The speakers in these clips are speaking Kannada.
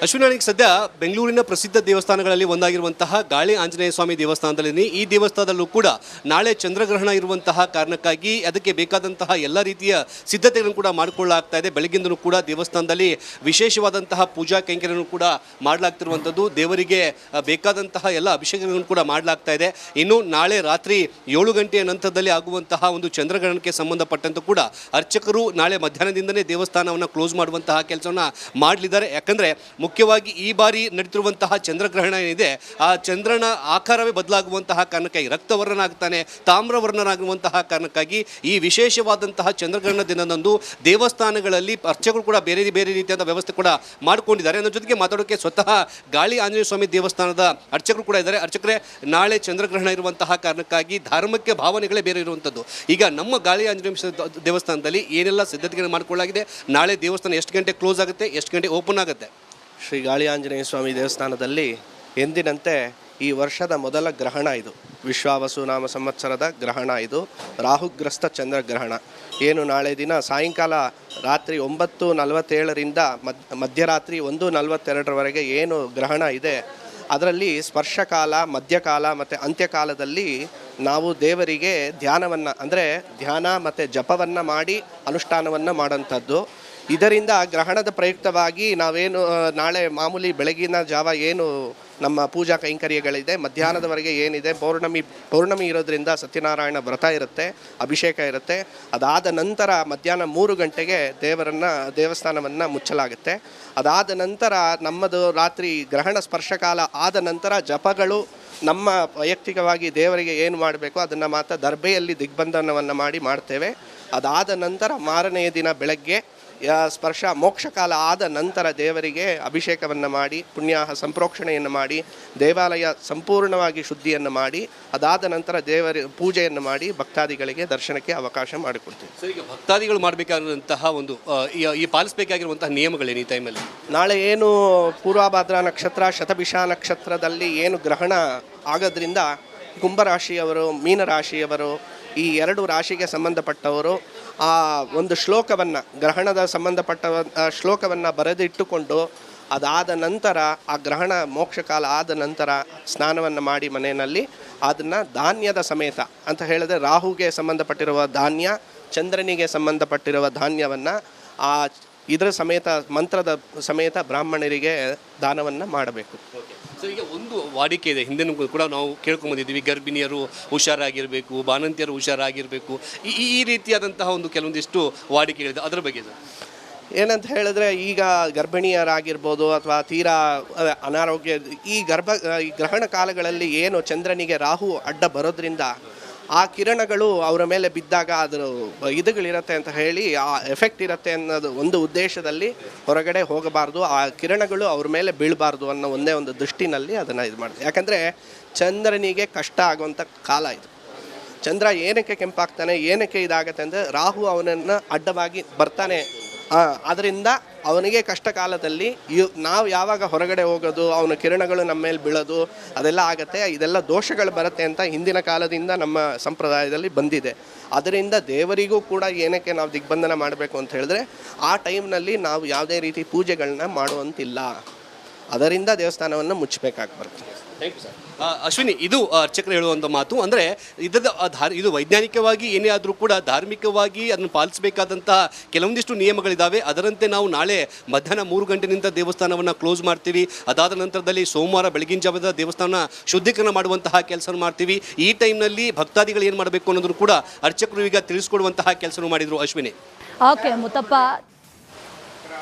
ಅಶ್ವಿನಾಣಿಗೆ ಸದ್ಯ ಬೆಂಗಳೂರಿನ ಪ್ರಸಿದ್ಧ ದೇವಸ್ಥಾನಗಳಲ್ಲಿ ಒಂದಾಗಿರುವಂತಹ ಗಾಳಿ ಆಂಜನೇಯ ಸ್ವಾಮಿ ದೇವಸ್ಥಾನದಲ್ಲಿ ಈ ದೇವಸ್ಥಾನದಲ್ಲೂ ಕೂಡ ನಾಳೆ ಚಂದ್ರಗ್ರಹಣ ಇರುವಂತಹ ಕಾರಣಕ್ಕಾಗಿ ಅದಕ್ಕೆ ಬೇಕಾದಂತಹ ಎಲ್ಲ ರೀತಿಯ ಸಿದ್ಧತೆಗಳನ್ನು ಕೂಡ ಮಾಡಿಕೊಳ್ಳಲಾಗ್ತಾ ಇದೆ. ಬೆಳಗ್ಗಿಂದಲೂ ಕೂಡ ದೇವಸ್ಥಾನದಲ್ಲಿ ವಿಶೇಷವಾದಂತಹ ಪೂಜಾ ಕೈಂಕರ್ಯವನ್ನು ಕೂಡ ಮಾಡಲಾಗ್ತಿರುವಂಥದ್ದು. ದೇವರಿಗೆ ಬೇಕಾದಂತಹ ಎಲ್ಲ ಅಭಿಷೇಕಗಳನ್ನು ಕೂಡ ಮಾಡಲಾಗ್ತಾ ಇದೆ. ಇನ್ನು ನಾಳೆ ರಾತ್ರಿ 7 ಗಂಟೆಯ ನಂತರದಲ್ಲಿ ಆಗುವಂತಹ ಒಂದು ಚಂದ್ರಗ್ರಹಣಕ್ಕೆ ಸಂಬಂಧಪಟ್ಟಂತೆ ಕೂಡ ಅರ್ಚಕರು ನಾಳೆ ಮಧ್ಯಾಹ್ನದಿಂದಲೇ ದೇವಸ್ಥಾನವನ್ನು ಕ್ಲೋಸ್ ಮಾಡುವಂತಹ ಕೆಲಸವನ್ನು ಮಾಡಲಿದ್ದಾರೆ. ಯಾಕಂದರೆ ಮುಖ್ಯವಾಗಿ ಈ ಬಾರಿ ನಡೀತಿರುವಂತಹ ಚಂದ್ರಗ್ರಹಣ ಏನಿದೆ ಆ ಚಂದ್ರನ ಆಕಾರವೇ ಬದಲಾಗುವಂತಹ ಕಾರಣಕ್ಕಾಗಿ ರಕ್ತವರ್ಣನಾಗ್ತಾನೆ, ತಾಮ್ರವರ್ಣನಾಗುವಂತಹ ಕಾರಣಕ್ಕಾಗಿ ಈ ವಿಶೇಷವಾದಂತಹ ಚಂದ್ರಗ್ರಹಣ ದಿನದಂದು ದೇವಸ್ಥಾನಗಳಲ್ಲಿ ಅರ್ಚಕರು ಕೂಡ ಬೇರೆ ಬೇರೆ ರೀತಿಯಾದ ವ್ಯವಸ್ಥೆ ಕೂಡ ಮಾಡಿಕೊಂಡಿದ್ದಾರೆ. ಅನ್ನೋ ಜೊತೆಗೆ ಮಾತಾಡೋಕ್ಕೆ ಸ್ವತಃ ಗಾಳಿ ಆಂಜನೇಯ ಸ್ವಾಮಿ ದೇವಸ್ಥಾನದ ಅರ್ಚಕರು ಕೂಡ ಇದ್ದಾರೆ. ಅರ್ಚಕರೇ, ನಾಳೆ ಚಂದ್ರಗ್ರಹಣ ಇರುವಂತಹ ಕಾರಣಕ್ಕಾಗಿ ಧಾರ್ಮಿಕ ಭಾವನೆಗಳೇ ಬೇರೆ ಇರುವಂಥದ್ದು. ಈಗ ನಮ್ಮ ಗಾಳಿ ಆಂಜನೇಯ ದೇವಸ್ಥಾನದಲ್ಲಿ ಏನೆಲ್ಲ ಸಿದ್ಧತೆಗಳನ್ನು ಮಾಡಿಕೊಳ್ಳಲಾಗಿದೆ? ನಾಳೆ ದೇವಸ್ಥಾನ ಎಷ್ಟು ಗಂಟೆ ಕ್ಲೋಸ್ ಆಗುತ್ತೆ, ಎಷ್ಟು ಗಂಟೆ ಓಪನ್ ಆಗುತ್ತೆ? ಶ್ರೀ ಗಾಳಿ ಆಂಜನೇಯ ಸ್ವಾಮಿ ದೇವಸ್ಥಾನದಲ್ಲಿ ಎಂದಿನಂತೆ ಈ ವರ್ಷದ ಮೊದಲ ಗ್ರಹಣ ಇದು. ವಿಶ್ವಾವಸು ನಾಮ ಸಂವತ್ಸರದ ಗ್ರಹಣ ಇದು. ರಾಹುಗ್ರಸ್ತ ಚಂದ್ರಗ್ರಹಣ ಏನು ನಾಳೆ ದಿನ ಸಾಯಂಕಾಲ ರಾತ್ರಿ 9:47ರಿಂದ ಮಧ್ಯರಾತ್ರಿ 1:42ರವರೆಗೆ ಏನು ಗ್ರಹಣ ಇದೆ, ಅದರಲ್ಲಿ ಸ್ಪರ್ಶಕಾಲ, ಮಧ್ಯಕಾಲ ಮತ್ತು ಅಂತ್ಯಕಾಲದಲ್ಲಿ ನಾವು ದೇವರಿಗೆ ಧ್ಯಾನವನ್ನು ಅಂದರೆ ಧ್ಯಾನ ಮತ್ತು ಜಪವನ್ನು ಮಾಡಿ ಅನುಷ್ಠಾನವನ್ನು ಮಾಡೋಂಥದ್ದು. ಇದರಿಂದ ಗ್ರಹಣದ ಪ್ರಯುಕ್ತವಾಗಿ ನಾವೇನು ನಾಳೆ ಮಾಮೂಲಿ ಬೆಳಗಿನ ಜಾವ ಏನು ನಮ್ಮ ಪೂಜಾ ಕೈಂಕರ್ಯಗಳಿದೆ, ಮಧ್ಯಾಹ್ನದವರೆಗೆ ಏನಿದೆ, ಪೌರ್ಣಮಿ ಇರೋದ್ರಿಂದ ಸತ್ಯನಾರಾಯಣ ವ್ರತ ಇರುತ್ತೆ, ಅಭಿಷೇಕ ಇರುತ್ತೆ. ಅದಾದ ನಂತರ ಮಧ್ಯಾಹ್ನ 3 ಗಂಟೆಗೆ ದೇವಸ್ಥಾನವನ್ನು ಮುಚ್ಚಲಾಗುತ್ತೆ. ಅದಾದ ನಂತರ ನಮ್ಮದು ರಾತ್ರಿ ಗ್ರಹಣ ಸ್ಪರ್ಶಕಾಲ ಆದ ನಂತರ ಜಪಗಳು ನಮ್ಮ ವೈಯಕ್ತಿಕವಾಗಿ ದೇವರಿಗೆ ಏನು ಮಾಡಬೇಕು ಅದನ್ನು ಮಾತ್ರ ದರ್ಬೆಯಲ್ಲಿ ದಿಗ್ಬಂಧನವನ್ನು ಮಾಡ್ತೇವೆ. ಅದಾದ ನಂತರ ಮಾರನೆಯ ದಿನ ಬೆಳಗ್ಗೆ ಸ್ಪರ್ಶ ಮೋಕ್ಷಕಾಲ ಆದ ನಂತರ ದೇವರಿಗೆ ಅಭಿಷೇಕವನ್ನು ಮಾಡಿ ಪುಣ್ಯಾಹ ಸಂಪ್ರೋಕ್ಷಣೆಯನ್ನು ಮಾಡಿ ದೇವಾಲಯ ಸಂಪೂರ್ಣವಾಗಿ ಶುದ್ಧಿಯನ್ನು ಮಾಡಿ ಅದಾದ ನಂತರ ದೇವರ ಪೂಜೆಯನ್ನು ಮಾಡಿ ಭಕ್ತಾದಿಗಳಿಗೆ ದರ್ಶನಕ್ಕೆ ಅವಕಾಶ ಮಾಡಿಕೊಡ್ತೀವಿ. ಸರ್, ಈಗ ಭಕ್ತಾದಿಗಳು ಮಾಡಬೇಕಾದಂತಹ ಒಂದು ಈ ಪಾಲಿಸಬೇಕಾಗಿರುವಂತಹ ನಿಯಮಗಳೇನು ಈ ಟೈಮಲ್ಲಿ? ನಾಳೆ ಏನು ಪೂರ್ವಭಾದ್ರಾ ನಕ್ಷತ್ರ, ಶತಭಿಷ ನಕ್ಷತ್ರದಲ್ಲಿ ಏನು ಗ್ರಹಣ ಆಗೋದ್ರಿಂದ ಕುಂಭರಾಶಿಯವರು, ಮೀನರಾಶಿಯವರು, ಈ 2 ರಾಶಿಗೆ ಸಂಬಂಧಪಟ್ಟವರು ಆ ಒಂದು ಶ್ಲೋಕವನ್ನು, ಗ್ರಹಣದ ಸಂಬಂಧಪಟ್ಟ ಶ್ಲೋಕವನ್ನು ಬರೆದಿಟ್ಟುಕೊಂಡು ಅದಾದ ನಂತರ ಆ ಗ್ರಹಣ ಮೋಕ್ಷಕಾಲ ಆದ ನಂತರ ಸ್ನಾನವನ್ನು ಮಾಡಿ ಮನೆಯಲ್ಲಿ ಅದನ್ನು ಧಾನ್ಯದ ಸಮೇತ ಅಂತ ಹೇಳಿದ್ರೆ ರಾಹುಗೆ ಸಂಬಂಧಪಟ್ಟಿರುವ ಧಾನ್ಯ, ಚಂದ್ರನಿಗೆ ಸಂಬಂಧಪಟ್ಟಿರುವ ಧಾನ್ಯವನ್ನು ಇದರ ಸಮೇತ ಮಂತ್ರದ ಸಮೇತ ಬ್ರಾಹ್ಮಣರಿಗೆ ದಾನವನ್ನು ಮಾಡಬೇಕು. ಸರ್, ಈಗ ಒಂದು ವಾಡಿಕೆ ಇದೆ, ಹಿಂದೆನೂ ಕೂಡ ನಾವು ಕೇಳ್ಕೊಂಬಂದಿದ್ದೀವಿ, ಗರ್ಭಿಣಿಯರು ಹುಷಾರಾಗಿರಬೇಕು, ಬಾಣಂತಿಯರು ಹುಷಾರಾಗಿರಬೇಕು, ಈ ರೀತಿಯಾದಂತಹ ಒಂದು ಕೆಲವೊಂದಿಷ್ಟು ವಾಡಿಕೆಗಳಿದೆ, ಅದರ ಬಗ್ಗೆ ಏನಂತ ಹೇಳಿದ್ರೆ ಈಗ ಗರ್ಭಿಣಿಯರಾಗಿರ್ಬೋದು ಅಥವಾ ತೀರಾ ಅನಾರೋಗ್ಯ ಈ ಗ್ರಹಣ ಕಾಲಗಳಲ್ಲಿ ಏನು ಚಂದ್ರನಿಗೆ ರಾಹು ಅಡ್ಡ ಬರೋದ್ರಿಂದ ಆ ಕಿರಣಗಳು ಅವರ ಮೇಲೆ ಬಿದ್ದಾಗ ಅದರ ಇದುಗಳಿರುತ್ತೆ ಅಂತ ಹೇಳಿ ಆ ಎಫೆಕ್ಟ್ ಇರುತ್ತೆ ಅನ್ನೋದು ಒಂದು ಉದ್ದೇಶದಲ್ಲಿ ಹೊರಗಡೆ ಹೋಗಬಾರ್ದು, ಆ ಕಿರಣಗಳು ಅವ್ರ ಮೇಲೆ ಬೀಳಬಾರ್ದು ಅನ್ನೋ ಒಂದೇ ಒಂದು ದೃಷ್ಟಿನಲ್ಲಿ ಅದನ್ನು ಇದು ಮಾಡಿದೆ. ಯಾಕಂದರೆ ಚಂದ್ರನಿಗೆ ಕಷ್ಟ ಆಗುವಂಥ ಕಾಲ ಇದು. ಚಂದ್ರ ಏನಕ್ಕೆ ಕೆಂಪಾಗ್ತಾನೆ, ಏನಕ್ಕೆ ಇದಾಗತ್ತೆ ಅಂದರೆ ರಾಹು ಅವನನ್ನು ಅಡ್ಡವಾಗಿ ಬರ್ತಾನೆ. ಅದರಿಂದ ಅವನಿಗೆ ಕಷ್ಟ ಕಾಲದಲ್ಲಿ ನಾವು ಯಾವಾಗ ಹೊರಗಡೆ ಹೋಗೋದು, ಅವನ ಕಿರಣಗಳು ನಮ್ಮ ಮೇಲೆ ಬೀಳೋದು ಅದೆಲ್ಲ ಆಗುತ್ತೆ. ಇದೆಲ್ಲ ದೋಷಗಳು ಬರುತ್ತೆ ಅಂತ ಹಿಂದಿನ ಕಾಲದಿಂದ ನಮ್ಮ ಸಂಪ್ರದಾಯದಲ್ಲಿ ಬಂದಿದೆ. ಅದರಿಂದ ದೇವರಿಗೂ ಕೂಡ ಏನಕ್ಕೆ ನಾವು ದಿಗ್ಬಂಧನ ಮಾಡಬೇಕು ಅಂತ ಹೇಳಿದ್ರೆ ಆ ಟೈಮ್ನಲ್ಲಿ ನಾವು ಯಾವುದೇ ರೀತಿ ಪೂಜೆಗಳನ್ನ ಮಾಡುವಂತಿಲ್ಲ. ಅದರಿಂದ ದೇವಸ್ಥಾನವನ್ನು ಮುಚ್ಚಬೇಕಾಗಿ ಬರುತ್ತೆ. Thank you sir. ಅಶ್ವಿನಿ, ಇದು ಅರ್ಚಕರು ಹೇಳುವಂಥ ಮಾತು. ಅಂದರೆ ಇದು ವೈಜ್ಞಾನಿಕವಾಗಿ ಏನೇ ಆದರೂ ಕೂಡ ಧಾರ್ಮಿಕವಾಗಿ ಅದನ್ನು ಪಾಲಿಸಬೇಕಾದಂತಹ ಕೆಲವೊಂದಿಷ್ಟು ನಿಯಮಗಳಿದ್ದಾವೆ. ಅದರಂತೆ ನಾವು ನಾಳೆ ಮಧ್ಯಾಹ್ನ 3 ಗಂಟೆನಿಂದ ದೇವಸ್ಥಾನವನ್ನು ಕ್ಲೋಸ್ ಮಾಡ್ತೀವಿ. ಅದಾದ ನಂತರದಲ್ಲಿ ಸೋಮವಾರ ಬೆಳಗಿನ ಜಾವದ ದೇವಸ್ಥಾನ ಶುದ್ಧೀಕರಣ ಮಾಡುವಂತಹ ಕೆಲಸ ಮಾಡ್ತೀವಿ. ಈ ಟೈಮ್ನಲ್ಲಿ ಭಕ್ತಾದಿಗಳು ಏನು ಮಾಡಬೇಕು ಅನ್ನೋದನ್ನು ಕೂಡ ಅರ್ಚಕರು ಈಗ ತಿಳಿಸ್ಕೊಡುವಂತಹ ಕೆಲಸ ಮಾಡಿದರು. ಅಶ್ವಿನಿ. ಓಕೆ ಮುತ್ತಪ್ಪ.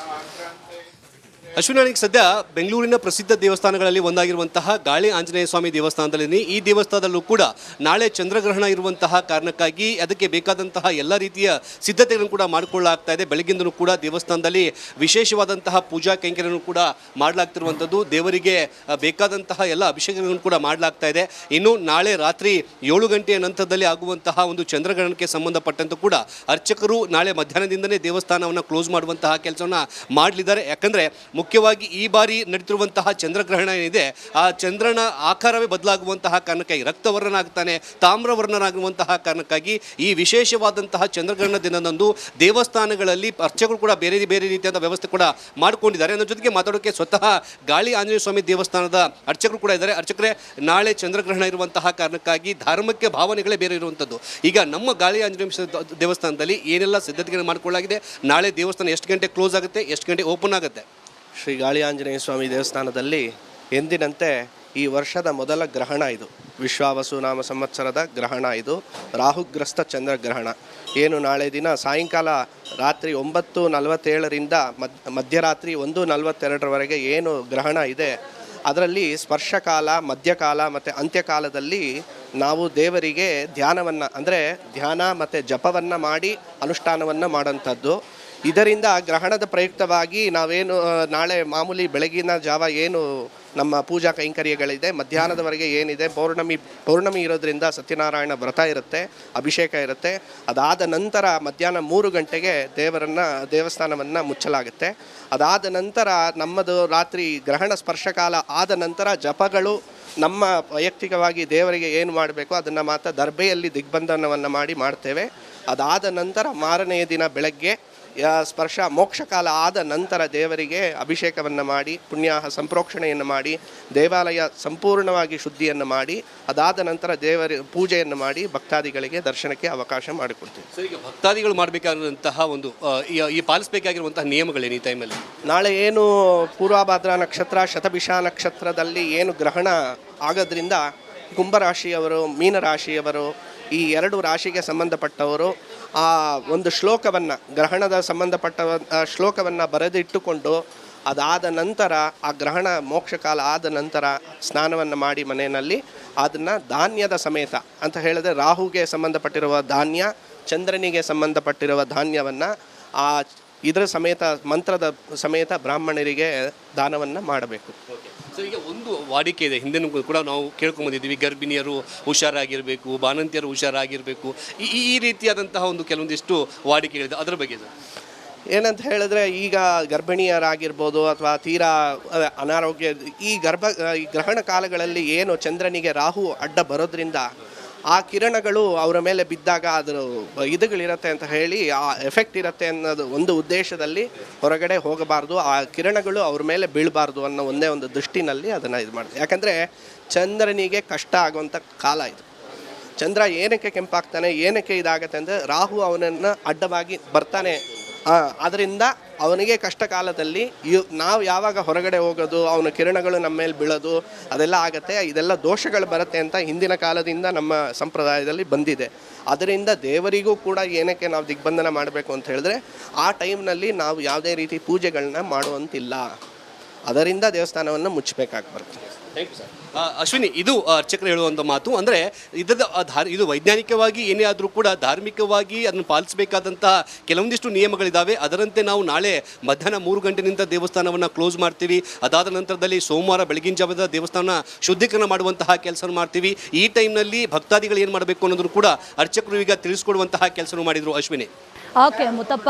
ಅಶ್ವಿನಾಣಿಗೆ ಸದ್ಯ ಬೆಂಗಳೂರಿನ ಪ್ರಸಿದ್ಧ ದೇವಸ್ಥಾನಗಳಲ್ಲಿ ಒಂದಾಗಿರುವಂತಹ ಗಾಳಿ ಆಂಜನೇಯ ಸ್ವಾಮಿ ದೇವಸ್ಥಾನದಲ್ಲಿ ಈ ದೇವಸ್ಥಾನದಲ್ಲೂ ಕೂಡ ನಾಳೆ ಚಂದ್ರಗ್ರಹಣ ಇರುವಂತಹ ಕಾರಣಕ್ಕಾಗಿ ಅದಕ್ಕೆ ಬೇಕಾದಂತಹ ಎಲ್ಲ ರೀತಿಯ ಸಿದ್ಧತೆಗಳನ್ನು ಕೂಡ ಮಾಡಿಕೊಳ್ಳಲಾಗ್ತಾ ಇದೆ. ಬೆಳಗ್ಗಿಂದಲೂ ಕೂಡ ದೇವಸ್ಥಾನದಲ್ಲಿ ವಿಶೇಷವಾದಂತಹ ಪೂಜಾ ಕೈಂಕರ್ಯವನ್ನು ಕೂಡ ಮಾಡಲಾಗ್ತಿರುವಂಥದ್ದು. ದೇವರಿಗೆ ಬೇಕಾದಂತಹ ಎಲ್ಲ ಅಭಿಷೇಕಗಳನ್ನು ಕೂಡ ಮಾಡಲಾಗ್ತಾ ಇದೆ. ಇನ್ನು ನಾಳೆ ರಾತ್ರಿ 7 ಗಂಟೆಯ ನಂತರದಲ್ಲಿ ಆಗುವಂತಹ ಒಂದು ಚಂದ್ರಗ್ರಹಣಕ್ಕೆ ಸಂಬಂಧಪಟ್ಟಂತೆ ಕೂಡ ಅರ್ಚಕರು ನಾಳೆ ಮಧ್ಯಾಹ್ನದಿಂದಲೇ ದೇವಸ್ಥಾನವನ್ನು ಕ್ಲೋಸ್ ಮಾಡುವಂತಹ ಕೆಲಸವನ್ನು ಮಾಡಲಿದ್ದಾರೆ. ಯಾಕಂದರೆ ಮುಖ್ಯವಾಗಿ ಈ ಬಾರಿ ನಡೀತಿರುವಂತಹ ಚಂದ್ರಗ್ರಹಣ ಏನಿದೆ ಆ ಚಂದ್ರನ ಆಕಾರವೇ ಬದಲಾಗುವಂತಹ ಕಾರಣಕ್ಕಾಗಿ ರಕ್ತವರ್ಣನಾಗ್ತಾನೆ, ತಾಮ್ರವರ್ಣನಾಗುವಂತಹ ಕಾರಣಕ್ಕಾಗಿ ಈ ವಿಶೇಷವಾದಂತಹ ಚಂದ್ರಗ್ರಹಣ ದಿನದಂದು ದೇವಸ್ಥಾನಗಳಲ್ಲಿ ಅರ್ಚಕರು ಕೂಡ ಬೇರೆ ಬೇರೆ ರೀತಿಯಾದ ವ್ಯವಸ್ಥೆ ಕೂಡ ಮಾಡಿಕೊಂಡಿದ್ದಾರೆ. ಅನ್ನೋ ಜೊತೆಗೆ ಮಾತಾಡೋಕ್ಕೆ ಸ್ವತಃ ಗಾಳಿ ಆಂಜನೇಯ ಸ್ವಾಮಿ ದೇವಸ್ಥಾನದ ಅರ್ಚಕರು ಕೂಡ ಇದ್ದಾರೆ. ಅರ್ಚಕರೇ, ನಾಳೆ ಚಂದ್ರಗ್ರಹಣ ಇರುವಂತಹ ಕಾರಣಕ್ಕಾಗಿ ಧಾರ್ಮಿಕ ಭಾವನೆಗಳೇ ಬೇರೆ ಇರುವಂಥದ್ದು. ಈಗ ನಮ್ಮ ಗಾಳಿ ಆಂಜನೇಯ ದೇವಸ್ಥಾನದಲ್ಲಿ ಏನೆಲ್ಲ ಸಿದ್ಧತೆಗಳನ್ನು ಮಾಡಿಕೊಳ್ಳಲಾಗಿದೆ, ನಾಳೆ ದೇವಸ್ಥಾನ ಎಷ್ಟು ಗಂಟೆ ಕ್ಲೋಸ್ ಆಗುತ್ತೆ, ಎಷ್ಟು ಗಂಟೆ ಓಪನ್ ಆಗುತ್ತೆ? ಶ್ರೀ ಗಾಳಿ ಆಂಜನೇಯ ಸ್ವಾಮಿ ದೇವಸ್ಥಾನದಲ್ಲಿ ಎಂದಿನಂತೆ ಈ ವರ್ಷದ ಮೊದಲ ಗ್ರಹಣ ಇದು. ವಿಶ್ವಾವಸು ನಾಮ ಸಂವತ್ಸರದ ಗ್ರಹಣ ಇದು. ರಾಹುಗ್ರಸ್ತ ಚಂದ್ರಗ್ರಹಣ ಏನು ನಾಳೆ ದಿನ ಸಾಯಂಕಾಲ ರಾತ್ರಿ 9:47ರಿಂದ ಮಧ್ಯರಾತ್ರಿ 1:42ರವರೆಗೆ ಏನು ಗ್ರಹಣ ಇದೆ, ಅದರಲ್ಲಿ ಸ್ಪರ್ಶಕಾಲ, ಮಧ್ಯಕಾಲ ಮತ್ತು ಅಂತ್ಯಕಾಲದಲ್ಲಿ ನಾವು ದೇವರಿಗೆ ಧ್ಯಾನವನ್ನು ಅಂದರೆ ಧ್ಯಾನ ಮತ್ತು ಜಪವನ್ನು ಮಾಡಿ ಅನುಷ್ಠಾನವನ್ನು ಮಾಡೋಂಥದ್ದು. ಇದರಿಂದ ಗ್ರಹಣದ ಪ್ರಯುಕ್ತವಾಗಿ ನಾವೇನು ನಾಳೆ ಮಾಮೂಲಿ ಬೆಳಗಿನ ಜಾವ ಏನು ನಮ್ಮ ಪೂಜಾ ಕೈಂಕರ್ಯಗಳಿದೆ, ಮಧ್ಯಾಹ್ನದವರೆಗೆ ಏನಿದೆ, ಪೌರ್ಣಮಿ ಇರೋದ್ರಿಂದ ಸತ್ಯನಾರಾಯಣ ವ್ರತ ಇರುತ್ತೆ, ಅಭಿಷೇಕ ಇರುತ್ತೆ. ಅದಾದ ನಂತರ ಮಧ್ಯಾಹ್ನ 3 ಗಂಟೆಗೆ ದೇವಸ್ಥಾನವನ್ನು ಮುಚ್ಚಲಾಗುತ್ತೆ. ಅದಾದ ನಂತರ ನಮ್ಮದು ರಾತ್ರಿ ಗ್ರಹಣ ಸ್ಪರ್ಶಕಾಲ ಆದ ನಂತರ ಜಪಗಳು ನಮ್ಮ ವೈಯಕ್ತಿಕವಾಗಿ ದೇವರಿಗೆ ಏನು ಮಾಡಬೇಕು ಅದನ್ನು ಮಾತ್ರ ದರ್ಬೆಯಲ್ಲಿ ದಿಗ್ಬಂಧನವನ್ನು ಮಾಡ್ತೇವೆ. ಅದಾದ ನಂತರ ಮಾರನೆಯ ದಿನ ಬೆಳಗ್ಗೆ ಸ್ಪರ್ಶ ಮೋಕ್ಷಕಾಲ ಆದ ನಂತರ ದೇವರಿಗೆ ಅಭಿಷೇಕವನ್ನು ಮಾಡಿ ಪುಣ್ಯಾಹ ಸಂಪ್ರೋಕ್ಷಣೆಯನ್ನು ಮಾಡಿ ದೇವಾಲಯ ಸಂಪೂರ್ಣವಾಗಿ ಶುದ್ಧಿಯನ್ನು ಮಾಡಿ ಅದಾದ ನಂತರ ದೇವರ ಪೂಜೆಯನ್ನು ಮಾಡಿ ಭಕ್ತಾದಿಗಳಿಗೆ ದರ್ಶನಕ್ಕೆ ಅವಕಾಶ ಮಾಡಿಕೊಡ್ತೀವಿ. ಸರ್, ಈಗ ಭಕ್ತಾದಿಗಳು ಮಾಡಬೇಕಾಗಿರುವಂತಹ ಒಂದು ಈ ಪಾಲಿಸಬೇಕಾಗಿರುವಂತಹ ನಿಯಮಗಳೇನು ಈ ಟೈಮಲ್ಲಿ? ನಾಳೆ ಏನು ಪೂರ್ವಭಾದ್ರಾ ನಕ್ಷತ್ರ, ಶತಭಿಷ ನಕ್ಷತ್ರದಲ್ಲಿ ಏನು ಗ್ರಹಣ ಆಗೋದ್ರಿಂದ ಕುಂಭರಾಶಿಯವರು, ಮೀನರಾಶಿಯವರು, ಈ 2 ರಾಶಿಗೆ ಸಂಬಂಧಪಟ್ಟವರು ಆ ಒಂದು ಶ್ಲೋಕವನ್ನು, ಗ್ರಹಣದ ಸಂಬಂಧಪಟ್ಟ ಶ್ಲೋಕವನ್ನು ಬರೆದಿಟ್ಟುಕೊಂಡು ಅದಾದ ನಂತರ ಆ ಗ್ರಹಣ ಮೋಕ್ಷಕಾಲ ಆದ ನಂತರ ಸ್ನಾನವನ್ನು ಮಾಡಿ ಮನೆಯಲ್ಲಿ ಅದನ್ನು ಧಾನ್ಯದ ಸಮೇತ ಅಂತ ಹೇಳಿದ್ರೆ ರಾಹುಗೆ ಸಂಬಂಧಪಟ್ಟಿರುವ ಧಾನ್ಯ, ಚಂದ್ರನಿಗೆ ಸಂಬಂಧಪಟ್ಟಿರುವ ಧಾನ್ಯವನ್ನು ಇದರ ಸಮೇತ ಮಂತ್ರದ ಸಮೇತ ಬ್ರಾಹ್ಮಣರಿಗೆ ದಾನವನ್ನು ಮಾಡಬೇಕು. ಸರ್, ಈಗ ಒಂದು ವಾಡಿಕೆ ಇದೆ, ಹಿಂದೆ ಕೂಡ ನಾವು ಕೇಳ್ಕೊಂಬಂದಿದ್ದೀವಿ, ಗರ್ಭಿಣಿಯರು ಹುಷಾರಾಗಿರಬೇಕು, ಬಾಣಂತಿಯರು ಹುಷಾರಾಗಿರಬೇಕು, ಈ ರೀತಿಯಾದಂತಹ ಒಂದು ಕೆಲವೊಂದಿಷ್ಟು ವಾಡಿಕೆಗಳಿದೆ, ಅದರ ಬಗ್ಗೆ ಸರ್ ಏನಂತ ಹೇಳಿದ್ರೆ, ಈಗ ಗರ್ಭಿಣಿಯರಾಗಿರ್ಬೋದು ಅಥವಾ ತೀರಾ ಅನಾರೋಗ್ಯ ಈ ಗ್ರಹಣ ಕಾಲಗಳಲ್ಲಿ ಏನು ಚಂದ್ರನಿಗೆ ರಾಹು ಅಡ್ಡ ಬರೋದ್ರಿಂದ ಆ ಕಿರಣಗಳು ಅವರ ಮೇಲೆ ಬಿದ್ದಾಗ ಅದರ ಇದುಗಳಿರುತ್ತೆ ಅಂತ ಹೇಳಿ ಆ ಎಫೆಕ್ಟ್ ಇರುತ್ತೆ ಅನ್ನೋದು ಒಂದು ಉದ್ದೇಶದಲ್ಲಿ ಹೊರಗಡೆ ಹೋಗಬಾರ್ದು, ಆ ಕಿರಣಗಳು ಅವ್ರ ಮೇಲೆ ಬೀಳಬಾರ್ದು ಅನ್ನೋ ಒಂದೇ ಒಂದು ದೃಷ್ಟಿನಲ್ಲಿ ಅದನ್ನು ಇದು ಮಾಡಿದೆ. ಯಾಕಂದರೆ ಚಂದ್ರನಿಗೆ ಕಷ್ಟ ಆಗುವಂಥ ಕಾಲ ಇದು. ಚಂದ್ರ ಏನಕ್ಕೆ ಕೆಂಪಾಗ್ತಾನೆ, ಏನಕ್ಕೆ ಇದಾಗತ್ತೆ ಅಂದರೆ ರಾಹು ಅವನನ್ನು ಅಡ್ಡವಾಗಿ ಬರ್ತಾನೆ. ಅದರಿಂದ ಅವನಿಗೆ ಕಷ್ಟ ಕಾಲದಲ್ಲಿ ನಾವು ಯಾವಾಗ ಹೊರಗಡೆ ಹೋಗೋದು, ಅವನ ಕಿರಣಗಳು ನಮ್ಮ ಮೇಲೆ ಬೀಳೋದು ಅದೆಲ್ಲ ಆಗುತ್ತೆ. ಇದೆಲ್ಲ ದೋಷಗಳು ಬರುತ್ತೆ ಅಂತ ಹಿಂದಿನ ಕಾಲದಿಂದ ನಮ್ಮ ಸಂಪ್ರದಾಯದಲ್ಲಿ ಬಂದಿದೆ. ಅದರಿಂದ ದೇವರಿಗೂ ಕೂಡ ಏನಕ್ಕೆ ನಾವು ದಿಗ್ಬಂಧನ ಮಾಡಬೇಕು ಅಂತ ಹೇಳಿದ್ರೆ ಆ ಟೈಮ್ನಲ್ಲಿ ನಾವು ಯಾವುದೇ ರೀತಿ ಪೂಜೆಗಳನ್ನ ಮಾಡುವಂತಿಲ್ಲ. ಅದರಿಂದ ದೇವಸ್ಥಾನವನ್ನು ಮುಚ್ಚಬೇಕಾಗಿ ಬರುತ್ತೆ. Thank you sir. ಅಶ್ವಿನಿ, ಇದು ಅರ್ಚಕರು ಹೇಳುವಂಥ ಮಾತು. ಅಂದರೆ ಇದು ವೈಜ್ಞಾನಿಕವಾಗಿ ಏನೇ ಆದರೂ ಕೂಡ ಧಾರ್ಮಿಕವಾಗಿ ಅದನ್ನು ಪಾಲಿಸಬೇಕಾದಂತಹ ಕೆಲವೊಂದಿಷ್ಟು ನಿಯಮಗಳಿದ್ದಾವೆ. ಅದರಂತೆ ನಾವು ನಾಳೆ ಮಧ್ಯಾಹ್ನ 3 ಗಂಟೆನಿಂದ ದೇವಸ್ಥಾನವನ್ನು ಕ್ಲೋಸ್ ಮಾಡ್ತೀವಿ. ಅದಾದ ನಂತರದಲ್ಲಿ ಸೋಮವಾರ ಬೆಳಗಿನ ಜಾವದ ದೇವಸ್ಥಾನ ಶುದ್ಧೀಕರಣ ಮಾಡುವಂತಹ ಕೆಲಸ ಮಾಡ್ತೀವಿ. ಈ ಟೈಮ್ನಲ್ಲಿ ಭಕ್ತಾದಿಗಳು ಏನು ಮಾಡಬೇಕು ಅನ್ನೋದನ್ನು ಕೂಡ ಅರ್ಚಕರು ಈಗ ತಿಳಿಸ್ಕೊಡುವಂತಹ ಕೆಲಸ ಮಾಡಿದರು. ಅಶ್ವಿನಿ. ಓಕೆ ಮುತ್ತಪ್ಪ,